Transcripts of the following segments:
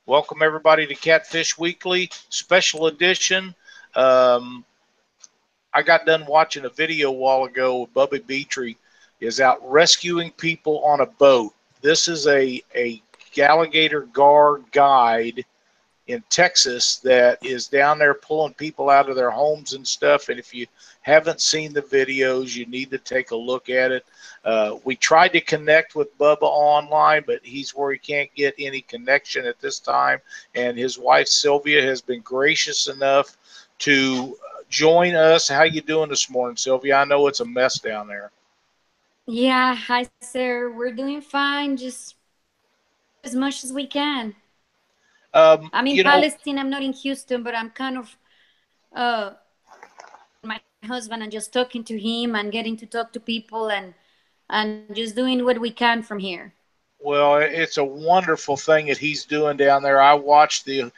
Welcome everybody to Catfish Weekly Special Edition. Um, I got done watching a video a while ago. Bubba Bedre is out rescuing people on a boat. This is a alligator guard guide in Texas that is down there pulling people out of their homes and stuff. And if you haven't seen the videos, you need to take a look at it. We tried to connect with Bubba online, but he's where he can't get any connection at this time. And his wife, Silvia, has been gracious enough to join us. How you doing this morning, Silvia? I know it's a mess down there. Yeah, hi, sir. We're doing fine, just as much as we can. I'm in You know, Palestine. I'm not in Houston, but I'm kind of uh my husband and just talking to him and getting to talk to people and just doing what we can from here. well, it's a wonderful thing that he's doing down there. I watched the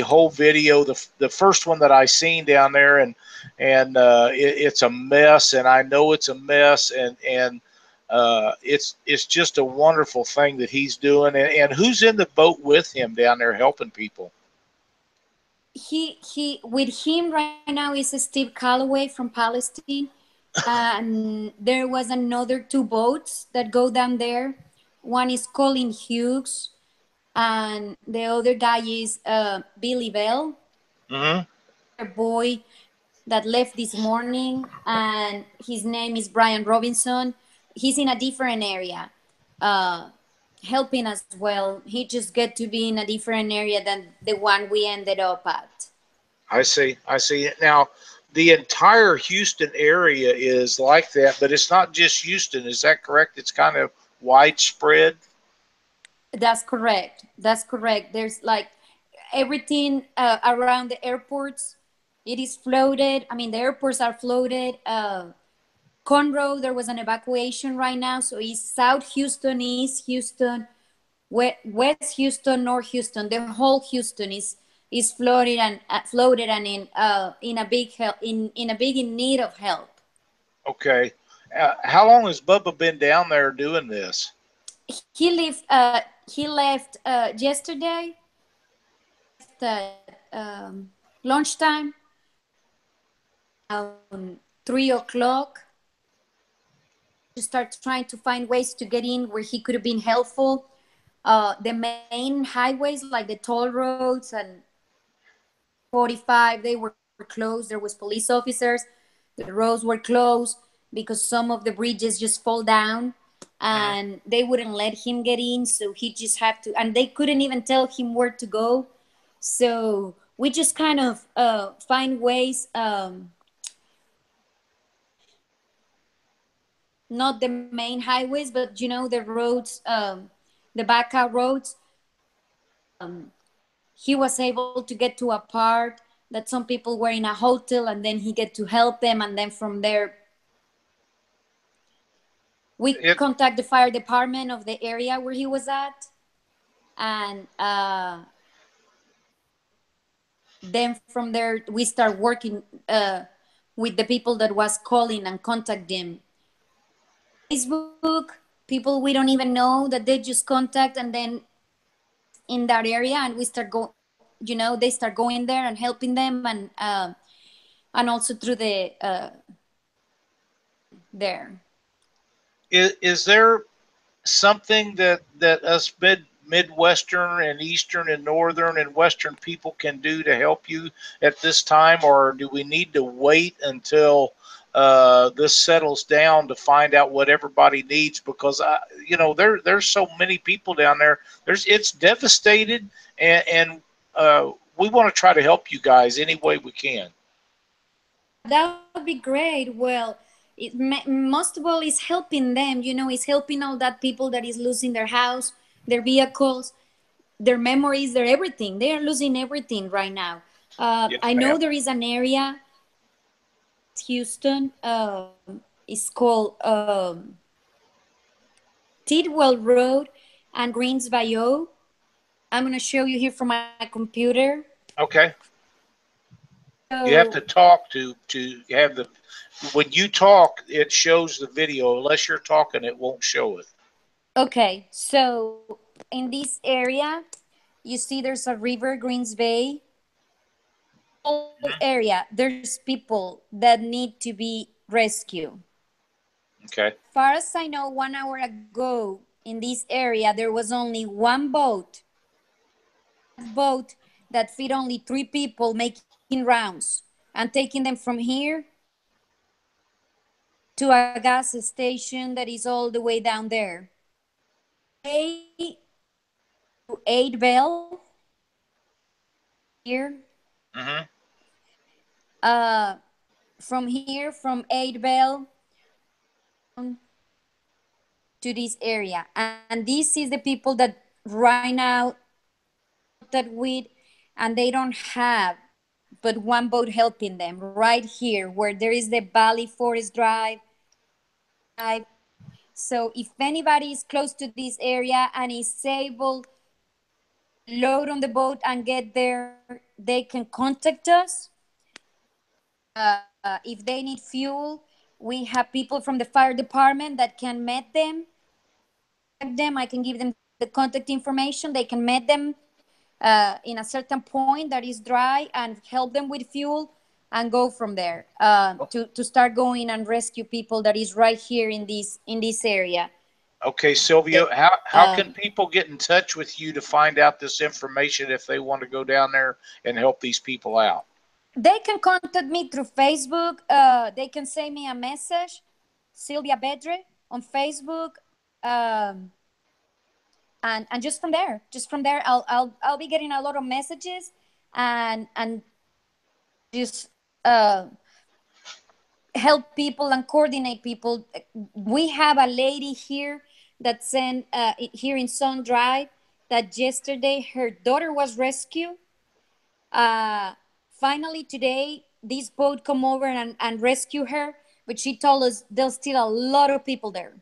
whole video, the first one that I seen down there, and it's a mess, and I know it's a mess, and it's just a wonderful thing that he's doing. And who's in the boat with him down there helping people? He with him right now is Steve Calloway from Palestine, and there was another two boats that go down there. One is Colin Hughes, and the other guy is Billy Bell, Mm-hmm. a boy that left this morning, and his name is Brian Robinson. He's in a different area, uh, helping as well. He just get to be in a different area than the one we ended up at. I see. I see. Now, the entire Houston area is like that, but it's not just Houston. Is that correct? It's kind of widespread. That's correct. That's correct. There's like everything around the airports. It is floated. I mean, the airports are floated. Conroe, there was an evacuation right now. So it's South Houston, East Houston, West Houston, North Houston. The whole Houston is floated and in a big help in a big in need of help. Okay. How long has Bubba been down there doing this? He left. He left yesterday at lunchtime around 3 o'clock to start trying to find ways to get in where he could have been helpful. The main highways like the toll roads and 45 they were closed. There was police officers. The roads were closed because some of the bridges just fall down Mhm. and they wouldn't let him get in, so he just had to, and they couldn't even tell him where to go. So we just kind of find ways, not the main highways, but the roads, the back out roads. He was able to get to a part that some people were in a hotel, and then he get to help them, and then from there we It contact the fire department of the area where he was at, and then from there we start working with the people that was calling and contact them. Facebook, people we don't even know that they just contact, and then in that area, and we start go they start going there and helping them, and also through the there. is there something that us Midwestern and Eastern and Northern and Western people can do to help you at this time, or do we need to wait until this settles down to find out what everybody needs? Because there's so many people down there. It's devastated, and we want to try to help you guys any way we can. That would be great. Well, most of all is helping them. Is helping all that people that is losing their house, their vehicles, their memories, their everything. They are losing everything right now. Yes, I ma'am. know there is an area, Houston. It's called Tidwell Road and Greens Bayou. I'm gonna show you here from my computer. Okay. You have So to talk to have the when you talk, it shows the video. Unless you're talking, it won't show it. okay, so in this area, You see, there's a river, Greens Bay. Whole Mhm. area, there's people that need to be rescued. Okay. Far as I know, 1 hour ago in this area, there was only one boat, that boat that fit only three people making rounds and taking them from here to a gas station that is all the way down there. They to 8 Bell here. Hmm. Uh, from here, from 8 Bell down to this area, and this is the people that right now contact with, and they don't have but one boat helping them right here, where there is the Valley Forest Drive. So if anybody is close to this area and is able load on the boat and get there, they can contact us. If they need fuel, we have people from the fire department that can meet them. Them, I can give them the contact information. They can meet them in a certain point that is dry and help them with fuel and go from there to start going and rescue people that is right here in this area. Okay, Sylvia, how Um, can people get in touch with you to find out this information if they want to go down there and help these people out? they can contact me through Facebook. They can send me a message, Silvia Bedre, on Facebook. And just from there, I'll be getting a lot of messages, and just help people and coordinate people. We have a lady here that sent here in Sun Drive that yesterday her daughter was rescued. Uh, Finally today, this boat come over and rescue her, but she told us there's still a lot of people there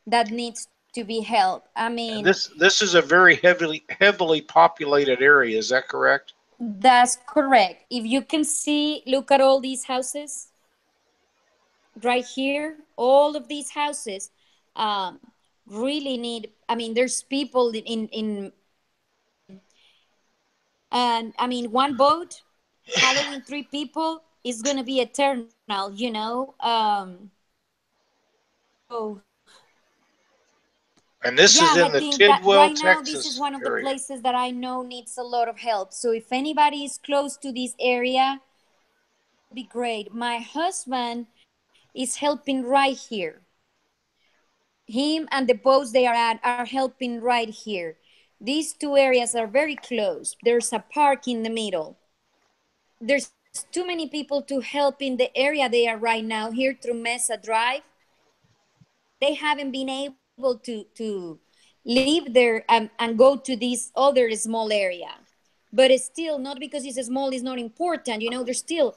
that needs to be helped. I mean, And this is a very heavily populated area. Is that correct? that's correct. If you can see, look at all these houses right here. All of these houses um, really need. I mean, there's people and I mean, one boat following three people is gonna be eternal. So And this yeah, is I in the think that right Tidwell, now this is Texas one of the area. places that I know needs a lot of help. So if anybody is close to this area, be great. My husband is helping right here. Him and the boats they are at are helping right here. These two areas are very close. There's a park in the middle. There's too many people to help in the area they are right now here through Mesa Drive. They haven't been able to live there and go to this other small area. But it's still not because it's small is not important. There's still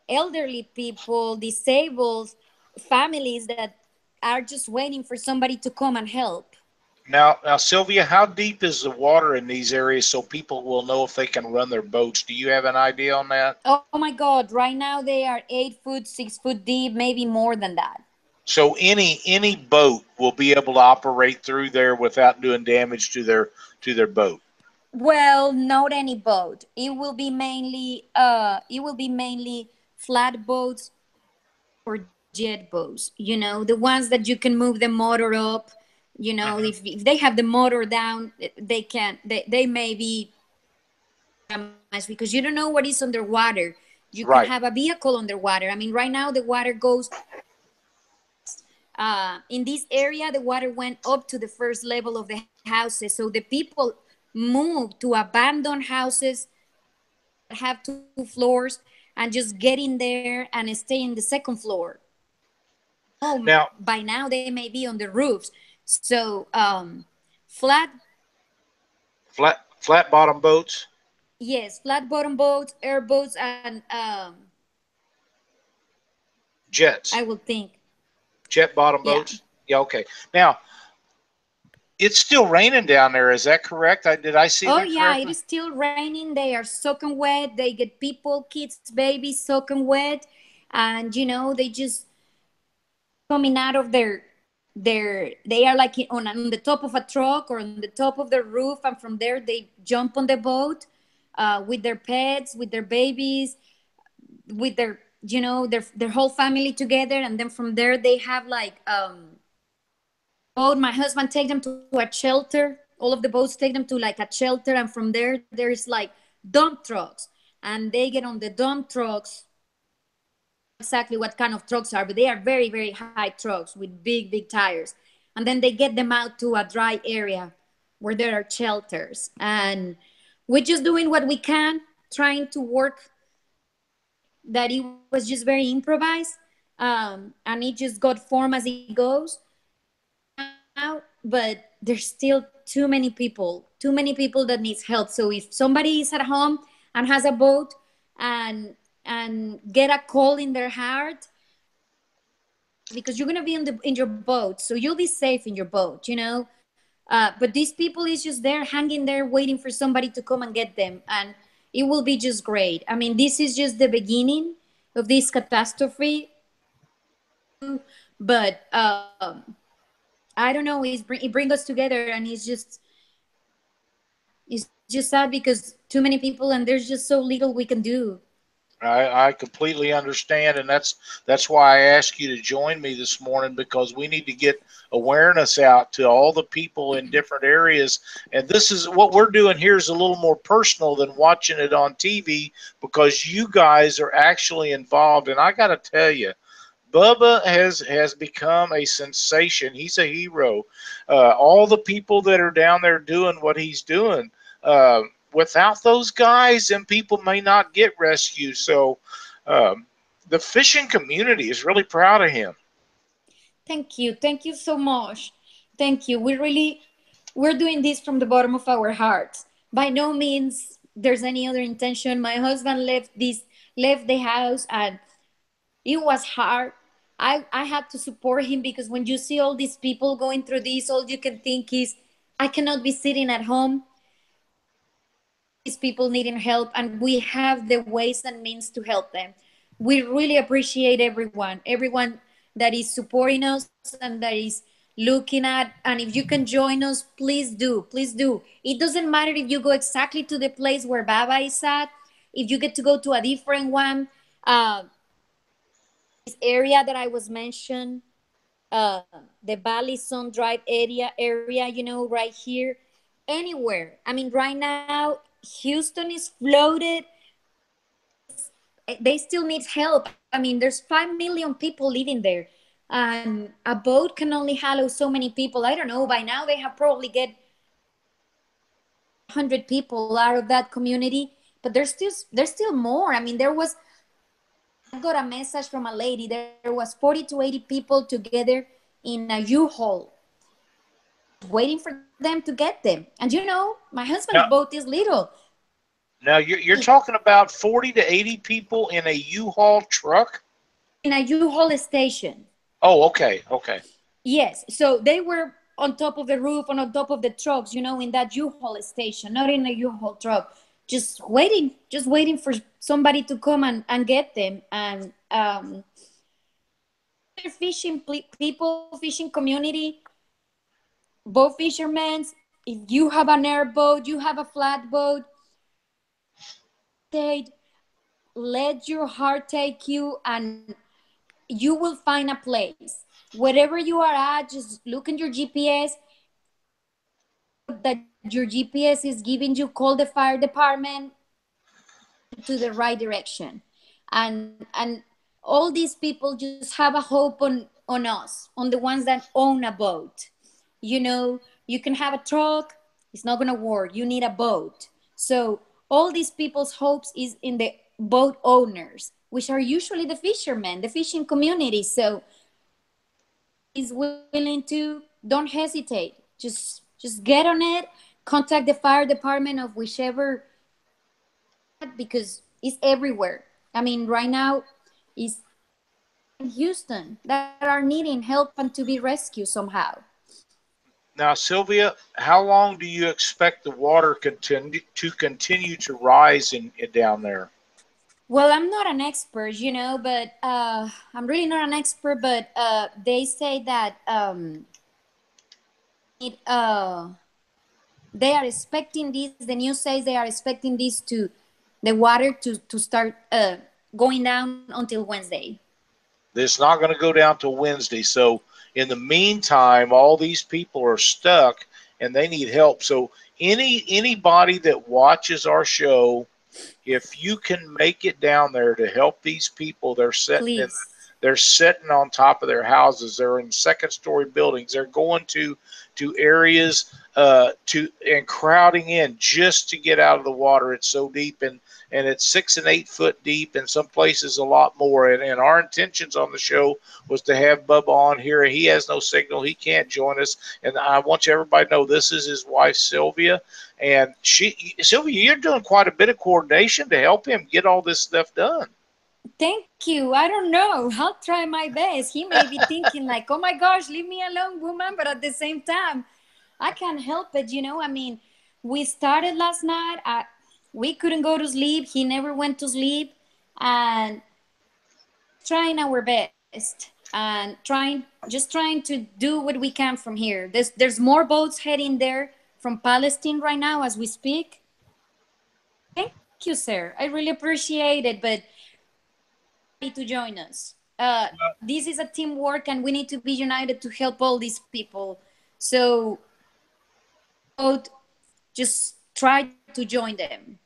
elderly people, disabled families that are just waiting for somebody to come and help. Now, Sylvia, how deep is the water in these areas so people will know if they can run their boats? Do you have an idea on that? Oh my God! Right now they are 8 foot, 6 foot deep, maybe more than that. So any boat will be able to operate through there without doing damage to their boat. Well, not any boat. It will be mainly flat boats or jet boats. The ones that you can move the motor up. Hmm. If they have the motor down, they can. They may be damaged because you don't know what is underwater. You can have a Right. vehicle underwater. I mean, right now the water goes in this area, the water went up to the first level of the houses. So the people moved to abandoned houses that have 2 floors and just get in there and stay in the second floor. Oh, Now, by now they may be on the roofs. So flat, flat bottom boats, yes, flat bottom boats, airboats, and I jets, will think, jet bottom yeah. boats. Yeah, okay. Now, it's still raining down there. Is that correct? Did I see Oh that yeah, it correctly? is still raining. They are soaking wet. They get people, kids, babies soaking wet, and they just coming out of their they are like on the top of a truck or on the top of the roof, and from there they jump on the boat with their pets, with their babies, with their their whole family together, and then from there they have like boat. My husband take them to a shelter. All of the boats take them to like a shelter, and from there there's like dump trucks, and they get on the dump trucks. Exactly what kind of trucks are, but they are very, very high trucks with big, big tires. And then they get them out to a dry area where there are shelters. And we're just doing what we can, trying to work that it was just very improvised. And it just got form as it goes now. But there's still too many people that needs help. So if somebody is at home and has a boat and get a call in their heart, because you're gonna be in your boat, so you'll be safe in your boat, but these people is just there, hanging there, waiting for somebody to come and get them, and it will be just great. I mean, this is just the beginning of this catastrophe, but I don't know. It brings us together, and it's just sad because too many people, and there's just so little we can do. I completely understand, and that's why I asked you to join me this morning, because we need to get awareness out to all the people in different areas. And this is what we're doing here is a little more personal than watching it on TV, because you guys are actually involved. And I got to tell you, Bubba has become a sensation. He's a hero. All the people that are down there doing what he's doing. Without those guys, then people may not get rescued. So the fishing community is really proud of him. Thank you so much. Thank you. We're doing this from the bottom of our hearts. By no means there's any other intention. My husband left the house, and it was hard. I had to support him, because when you see all these people going through this, all you can think is, I cannot be sitting at home. These people needing help, and we have the ways and means to help them. We really appreciate everyone that is supporting us and that is looking at. And if you can join us, please do. It doesn't matter if you go exactly to the place where Baba is at. If you get to go to a different one, this area that I was mentioned, uh, the Valley Sun Drive area, right here, anywhere. I mean, right now, Houston is flooded. It's they still need help. I mean, there's 5 million people living there, and a boat can only handle so many people. I don't know. By now, they have probably get 100 people out of that community, but there's still more. I mean, I got a message from a lady. There was 40 to 80 people together in a U-Haul, waiting for them to get them. And my husband's Now, boat is little. now you're talking about 40 to 80 people in a U-Haul truck? In a U-Haul station. Oh, okay, okay. Yes. So they were on top of the roof and on top of the trucks, in that U-Haul station, not in a U-Haul truck, just waiting for somebody to come and get them. And fishing people, fishing community, both fishermen. If you have an airboat, you have a flatboat, let your heart take you, and you will find a place. Wherever you are at, just look in your GPS. That your GPS is giving you, call the fire department to the right direction. And all these people just have a hope on us, on the ones that own a boat. You can have a truck, it's not going to work. You need a boat. So all these people's hopes is in the boat owners, which are usually the fishermen, the fishing community. So is willing to, don't hesitate, just get on it, contact the fire department of whichever, because it's everywhere. I mean, right now it's in Houston that are needing help and to be rescued somehow. Now, Sylvia, how long do you expect the water continue to rise in down there? Well, I'm not an expert, but I'm really not an expert. But they say that it they are expecting this. The news says they are expecting this to the water to start going down until Wednesday. It's not going to go down till Wednesday. So in the meantime, all these people are stuck and they need help. So anybody that watches our show, if you can make it down there to help these people, Please. they're sitting on top of their houses. They're in second story buildings. They're going to areas to and crowding in just to get out of the water. It's so deep, and it's 6 and 8 foot deep, in some places a lot more. And our intentions on the show was to have Bubba on here. He has no signal. He can't join us. And I want you everybody to know this is his wife, Sylvia. And Sylvia, you're doing quite a bit of coordination to help him get all this stuff done. Thank you. I don't know. I'll try my best. He may be thinking like, "Oh my gosh, leave me alone, woman," but at the same time, I can't help it. I mean, we started last night. We couldn't go to sleep. He never went to sleep, and trying our best and trying to do what we can from here. There's more boats heading there from Palestine right now as we speak. Thank you, sir. I really appreciate it, but to join us. This is a teamwork, and we need to be united to help all these people. So, both just try to join them.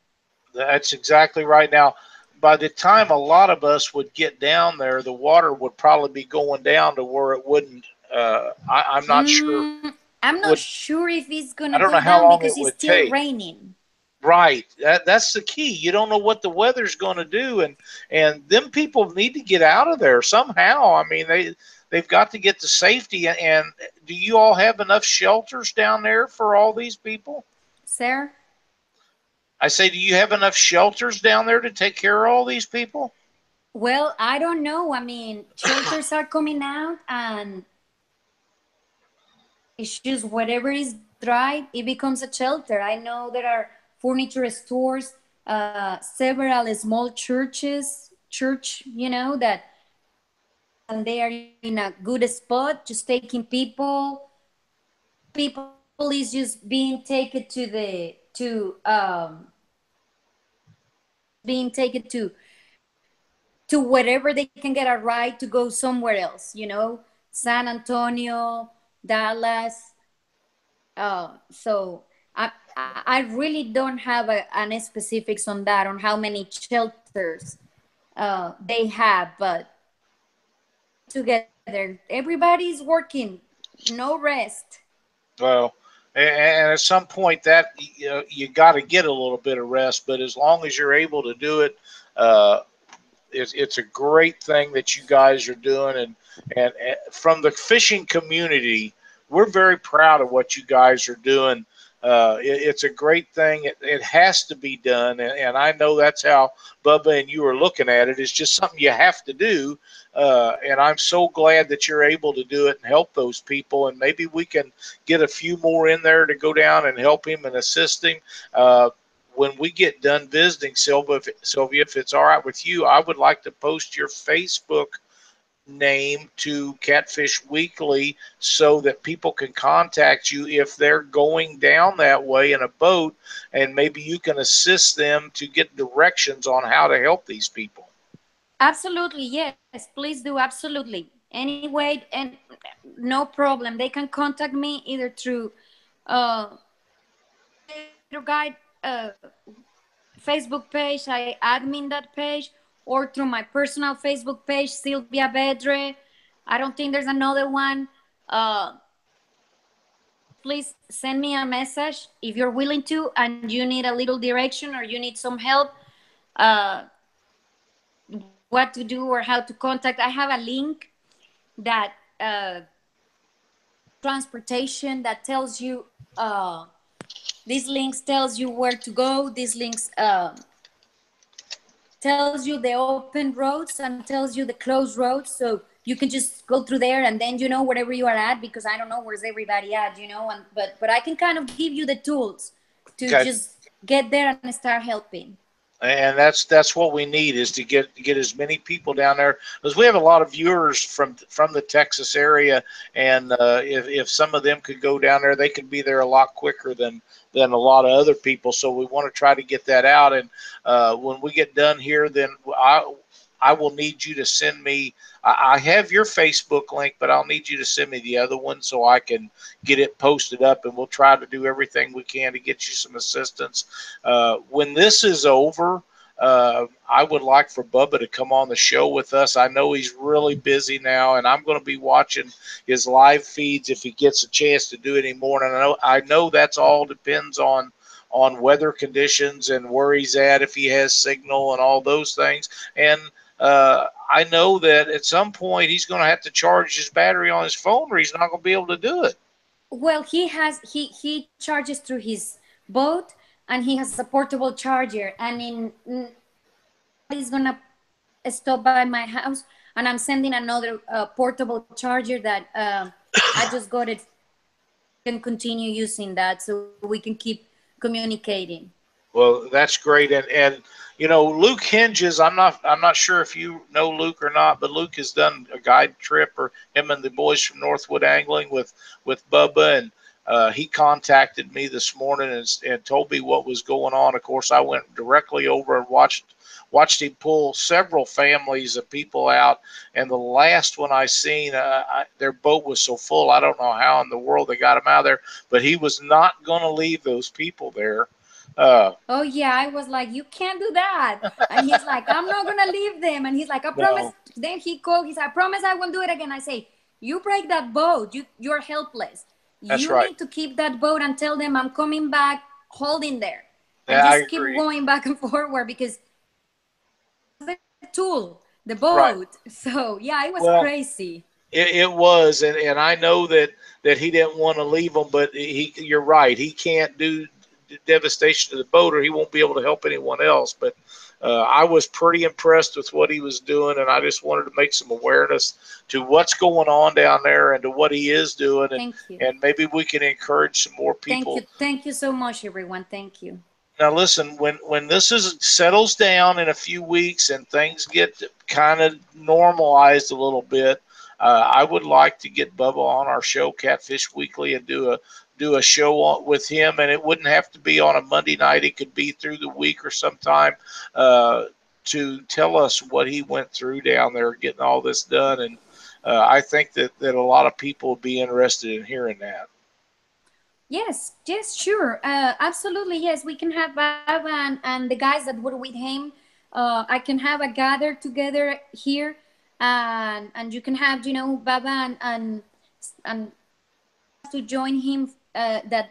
That's exactly right. Now, by the time a lot of us would get down there, the water would probably be going down to where it wouldn't. I'm not sure. I'm not Would sure if it's I gonna don't know go how down long because it it's would still take. raining. Right. That's the key. You don't know what the weather's going to do, and them people need to get out of there somehow. I mean, they've got to get to safety. And do you all have enough shelters down there for all these people? Sir? I say, do you have enough shelters down there to take care of all these people? Well, I don't know. I mean, shelters are coming out, and it's just whatever is dry, it becomes a shelter. I know there are furniture stores, several small church, that and they are in a good spot, just taking people. People is just being taken to wherever they can get a ride to go somewhere else. San Antonio, Dallas. So I really don't have any specifics on that, on how many shelters they have, but together everybody's working, no rest. Well, and at some point that you got to get a little bit of rest, but as long as you're able to do it, uh, it's a great thing that you guys are doing. And from the fishing community, we're very proud of what you guys are doing. It's a great thing. It has to be done, and I know that's how Bubba and you are looking at it. It's just something you have to do, and I'm so glad that you're able to do it and help those people. And maybe we can get a few more in there to go down and help him and assist him. When we get done visiting, Sylvia, if it's all right with you, I would like to post your Facebook name to Catfish Weekly so that people can contact you if they're going down that way in a boat, and maybe you can assist them to get directions on how to help these people. Absolutely, yes, please do. Absolutely. Anyway, and no problem. They can contact me either through uh, Navigator Guide Facebook page. I admin that page, or through my personal Facebook page, Silvia Bedre. I don't think there's another one. Uh, please send me a message if you're willing to, and you need a little direction or you need some help. Uh, what to do or how to contact. I have a link that transportation that tells you. These links tells you where to go. These links tells you the open roads and tells you the closed roads, so you can just go through there, and then wherever you are at, because I don't know where's everybody at. But I can kind of give you the tools to Okay. just get there and start helping. And that's what we need, is to get as many people down there, because we have a lot of viewers from the Texas area, and if some of them could go down there, they could be there a lot quicker than a lot of other people. So we want to try to get that out. And when we get done here, then I will need you to send me. I have your Facebook link, but I'll need you to send me the other one so I can get it posted up, and we'll try to do everything we can to get you some assistance. When this is over, I would like for Bubba to come on the show with us. I know he's really busy now, and I'm going to be watching his live feeds if he gets a chance to do it anymore. And I know that's all depends on weather conditions and where he's at, if he has signal and all those things. And I know that at some point he's going to have to charge his battery on his phone, or he's not going to be able to do it. Well, he charges through his boat, and he has a portable charger. And he's gonna stop by my house, and I'm sending another portable charger that I just got it. Can continue using that so we can keep communicating. Well, that's great. And you know, Luke Hinges, I'm not sure if you know Luke or not, but Luke has done a guide trip, or him and the boys from Northwood Angling with Bubba, and he contacted me this morning and told me what was going on. Of course, I went directly over and watched him pull several families of people out. And the last one I seen, their boat was so full, I don't know how in the world they got him out of there, but he was not going to leave those people there. Oh yeah, I was like, you can't do that. And he's like, I'm not gonna leave them. And he's like, I promise. No, Then he called. He said, I promise I won't do it again. I say, you break that boat, you're helpless. that's You right. need to keep that boat and tell them I'm coming back, holding there, and Yeah, I just keep agree. going back and forward, because the tool, the Right. boat. So yeah, it was Well, crazy. it was, and I know that he didn't want to leave them, but you're right. He can't do devastation to the boat, or he won't be able to help anyone else. But I was pretty impressed with what he was doing, and I just wanted to make some awareness to what's going on down there and to what he is doing, Thank you. and maybe we can encourage some more Thank people. you. Thank you so much, everyone. Thank you. Now, listen, when this is settles down in a few weeks and things get kind of normalized a little bit, I would like to get Bubba on our show, Catfish Weekly, and do a show with him. And it wouldn't have to be on a Monday night; it could be through the week or sometime, to tell us what he went through down there getting all this done. And I think that a lot of people would be interested in hearing that. Yes, yes, sure. Absolutely, yes. We can have Baba and the guys that were with him. I can have a gather together here, and you can have, Baba and to join him, that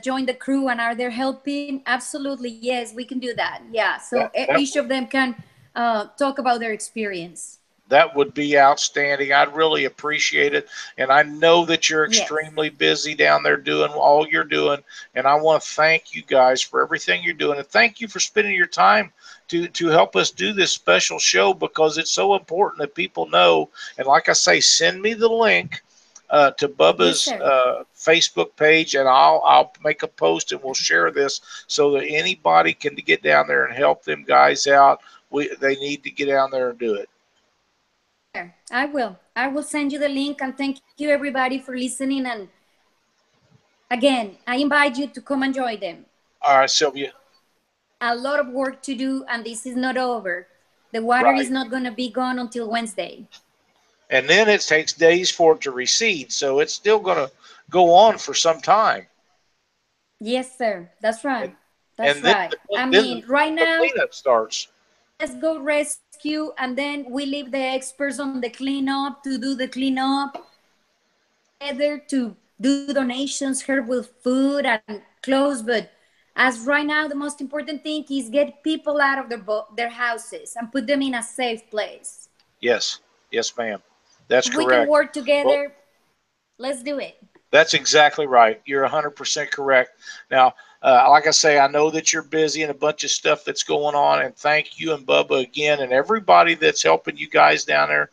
join the crew and are there helping. Absolutely, yes, we can do that. Yeah, so That that each of them can talk about their experience. That would be outstanding. I'd really appreciate it. And I know that you're Yes. extremely busy down there doing all you're doing. And I want to thank you guys for everything you're doing. And thank you for spending your time to help us do this special show, because it's so important that people know. And like I say, send me the link to Yes, Bubba's sir. Facebook page, and I'll make a post and we'll share this so that anybody can get down there and help them guys out. They need to get down there and do it. Sure, I will. I will send you the link, and thank you everybody for listening. And again, I invite you to come and join them. All right, Sylvia. A lot of work to do, and this is not over. The water is Right. not going to be gone until Wednesday. And then it takes days for it to recede, so it's still going to go on for some time. Yes, sir. That's right. And That's and then right. I then mean, right the now, cleanup starts. let's go rescue, and then we leave the experts on the cleanup to do the cleanup, together to do donations, help with food and clothes. But as right now, the most important thing is get people out of their houses and put them in a safe place. Yes, yes, ma'am. That's If we can correct. work Well, together, let's do it. that's exactly right. You're 100% correct. Now, like I say, I know that you're busy and a bunch of stuff that's going on, and thank you and Bubba again and everybody that's helping you guys down there.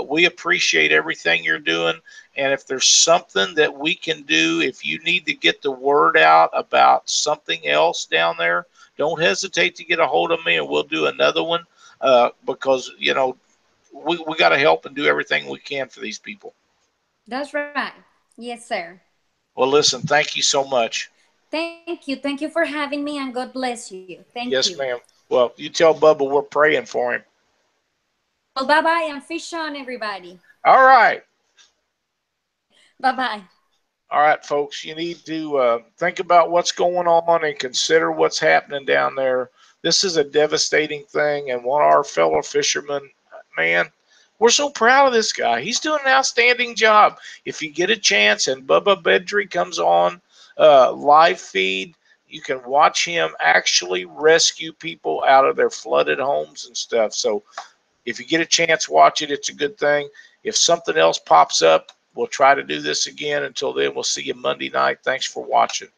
We appreciate everything you're doing. And if there's something that we can do, if you need to get the word out about something else down there, don't hesitate to get a hold of me, and we'll do another one because, you know, we got to help and do everything we can for these people. That's right. Yes, sir. Well, listen, thank you so much. Thank you. Thank you for having me, and God bless you. Thank you. Yes, ma'am. Well, you tell Bubba we're praying for him. Well, bye bye and fish on, everybody. All right. Bye bye. All right, folks, you need to think about what's going on and consider what's happening down there. This is a devastating thing, and one of our fellow fishermen, man, we're so proud of this guy. He's doing an outstanding job. If you get a chance and Bubba Bedre comes on live feed, you can watch him actually rescue people out of their flooded homes and stuff. So if you get a chance, watch it. It's a good thing. If something else pops up, we'll try to do this again. Until then, we'll see you Monday night. Thanks for watching.